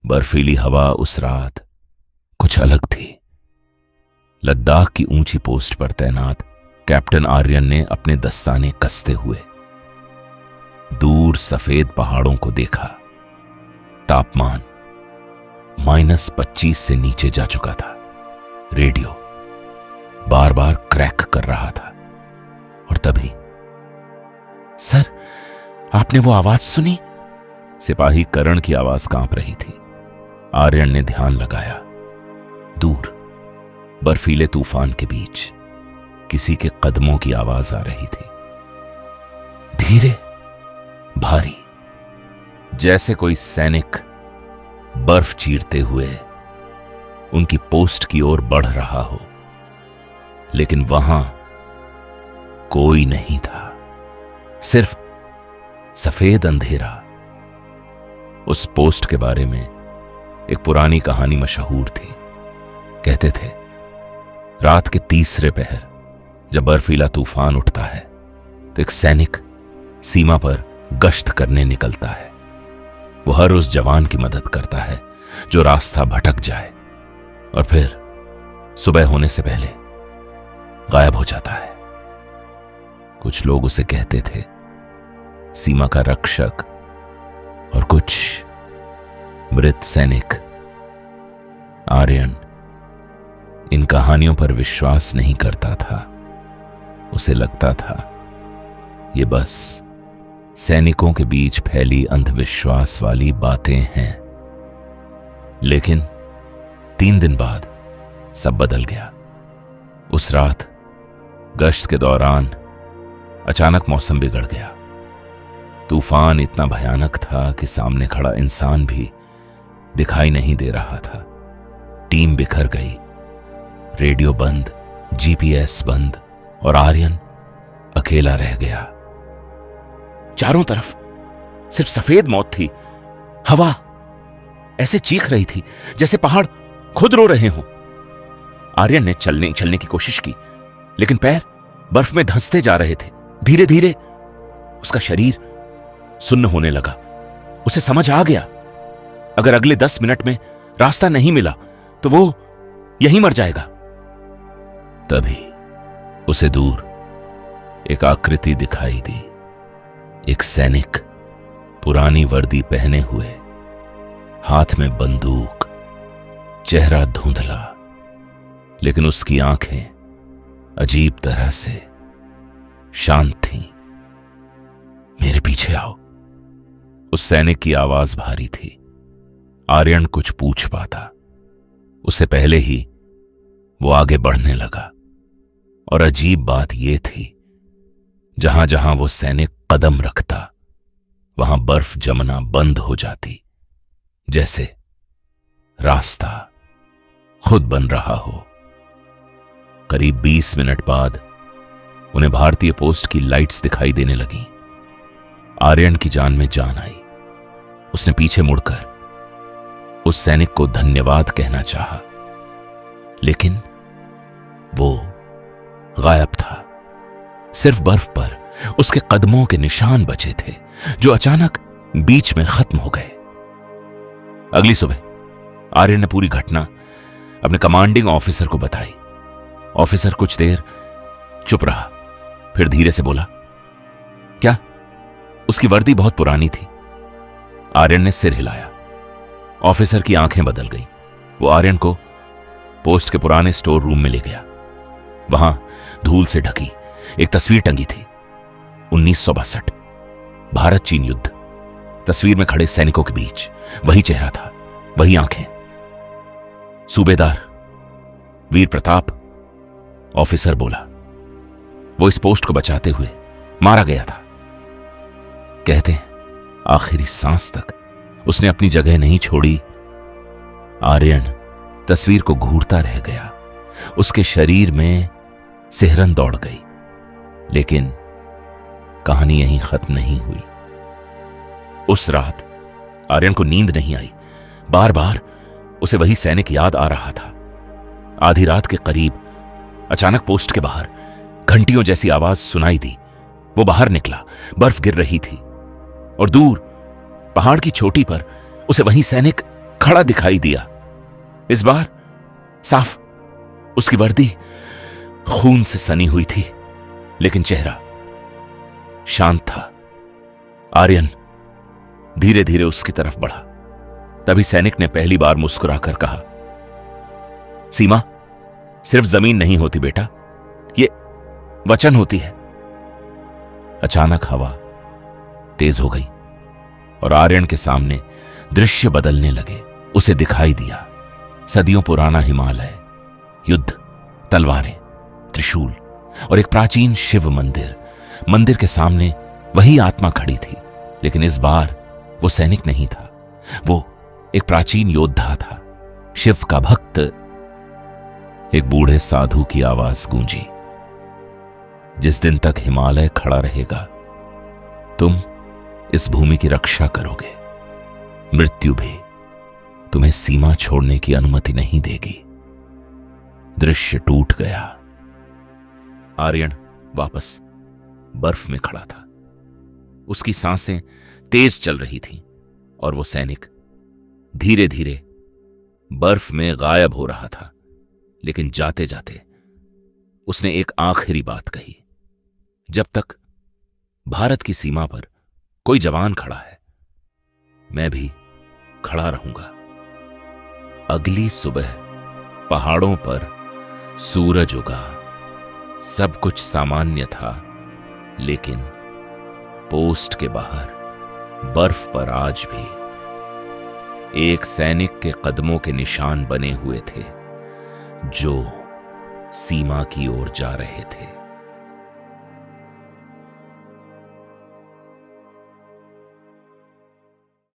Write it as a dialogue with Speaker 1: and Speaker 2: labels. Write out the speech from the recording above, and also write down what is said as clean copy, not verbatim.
Speaker 1: बर्फीली हवा उस रात कुछ अलग थी। लद्दाख की ऊंची पोस्ट पर तैनात कैप्टन आर्यन ने अपने दस्ताने कसते हुए दूर सफेद पहाड़ों को देखा। तापमान -25 से नीचे जा चुका था। रेडियो बार बार क्रैक कर रहा था। और तभी, सर, आपने वो आवाज सुनी? सिपाही करण की आवाज कांप रही थी। आर्यन ने ध्यान लगाया। दूर बर्फीले तूफान के बीच किसी के कदमों की आवाज आ रही थी। धीरे, भारी, जैसे कोई सैनिक बर्फ चीरते हुए उनकी पोस्ट की ओर बढ़ रहा हो। लेकिन वहां कोई नहीं था, सिर्फ सफेद अंधेरा। उस पोस्ट के बारे में एक पुरानी कहानी मशहूर थी। कहते थे, रात के तीसरे पहर जब बर्फीला तूफान उठता है तो एक सैनिक सीमा पर गश्त करने निकलता है। वो हर उस जवान की मदद करता है जो रास्ता भटक जाए और फिर सुबह होने से पहले गायब हो जाता है। कुछ लोग उसे कहते थे सीमा का रक्षक और कुछ मृत सैनिक। आर्यन इन कहानियों पर विश्वास नहीं करता था। उसे लगता था ये बस सैनिकों के बीच फैली अंधविश्वास वाली बातें हैं। लेकिन 3 दिन बाद सब बदल गया। उस रात गश्त के दौरान अचानक मौसम बिगड़ गया। तूफान इतना भयानक था कि सामने खड़ा इंसान भी दिखाई नहीं दे रहा था। टीम बिखर गई, रेडियो बंद, जीपीएस बंद और आर्यन अकेला रह गया। चारों तरफ सिर्फ सफेद मौत थी। हवा ऐसे चीख रही थी जैसे पहाड़ खुद रो रहे हों। आर्यन ने चलने की कोशिश की, लेकिन पैर बर्फ में धंसते जा रहे थे। धीरे धीरे उसका शरीर सुन्न होने लगा। उसे समझ आ गया, अगर अगले 10 मिनट में रास्ता नहीं मिला तो वो यहीं मर जाएगा। तभी उसे दूर एक आकृति दिखाई दी। एक सैनिक पुरानी वर्दी पहने हुए, हाथ में बंदूक, चेहरा धुंधला, लेकिन उसकी आंखें अजीब तरह से शांत थीं। मेरे पीछे आओ। उस सैनिक की आवाज भारी थी। आर्यन कुछ पूछ पाता उससे पहले ही वो आगे बढ़ने लगा। और अजीब बात यह थी, जहां जहां वो सैनिक कदम रखता वहां बर्फ जमना बंद हो जाती, जैसे रास्ता खुद बन रहा हो। करीब 20 मिनट बाद उन्हें भारतीय पोस्ट की लाइट्स दिखाई देने लगी। आर्यन की जान में जान आई। उसने पीछे मुड़कर उस सैनिक को धन्यवाद कहना चाहा, लेकिन वो गायब था। सिर्फ बर्फ पर उसके कदमों के निशान बचे थे, जो अचानक बीच में खत्म हो गए। अगली सुबह आर्यन ने पूरी घटना अपने कमांडिंग ऑफिसर को बताई। ऑफिसर कुछ देर चुप रहा, फिर धीरे से बोला, क्या? उसकी वर्दी बहुत पुरानी थी। आर्यन ने सिर हिलाया। ऑफिसर की आंखें बदल गईं। वो आर्यन को पोस्ट के पुराने स्टोर रूम में ले गया। वहां धूल से ढकी एक तस्वीर टंगी थी। 1962 भारत चीन युद्ध। तस्वीर में खड़े सैनिकों के बीच वही चेहरा था, वही आंखें। सूबेदार वीर प्रताप, ऑफिसर बोला। वो इस पोस्ट को बचाते हुए मारा गया था। कहते हैं आखिरी सांस तक उसने अपनी जगह नहीं छोड़ी। आर्यन तस्वीर को घूरता रह गया। उसके शरीर में सिहरन दौड़ गई, लेकिन कहानी यहीं खत्म नहीं हुई। उस रात आर्यन को नींद नहीं आई। बार बार उसे वही सैनिक याद आ रहा था। आधी रात के करीब अचानक पोस्ट के बाहर घंटियों जैसी आवाज सुनाई दी। वो बाहर निकला। बर्फ गिर रही थी और दूर पहाड़ की चोटी पर उसे वही सैनिक खड़ा दिखाई दिया। इस बार साफ उसकी वर्दी खून से सनी हुई थी, लेकिन चेहरा शांत था। आर्यन धीरे धीरे उसकी तरफ बढ़ा। तभी सैनिक ने पहली बार मुस्कुराकर कहा, सीमा सिर्फ जमीन नहीं होती बेटा, ये वचन होती है। अचानक हवा तेज हो गई और आर्यन के सामने दृश्य बदलने लगे। उसे दिखाई दिया सदियों पुराना हिमालय, युद्ध, तलवारें, त्रिशूल और एक प्राचीन शिव मंदिर। मंदिर के सामने वही आत्मा खड़ी थी, लेकिन इस बार वो सैनिक नहीं था, वो एक प्राचीन योद्धा था, शिव का भक्त। एक बूढ़े साधु की आवाज गूंजी, जिस दिन तक हिमालय खड़ा रहेगा तुम इस भूमि की रक्षा करोगे। मृत्यु भी तुम्हें सीमा छोड़ने की अनुमति नहीं देगी। दृश्य टूट गया। आर्यन वापस बर्फ में खड़ा था। उसकी सांसें तेज चल रही थीं और वो सैनिक धीरे धीरे बर्फ में गायब हो रहा था। लेकिन जाते जाते उसने एक आखिरी बात कही, जब तक भारत की सीमा पर कोई जवान खड़ा है, मैं भी खड़ा रहूंगा। अगली सुबह पहाड़ों पर सूरज उगा। सब कुछ सामान्य था, लेकिन पोस्ट के बाहर बर्फ पर आज भी एक सैनिक के कदमों के निशान बने हुए थे, जो सीमा की ओर जा रहे थे।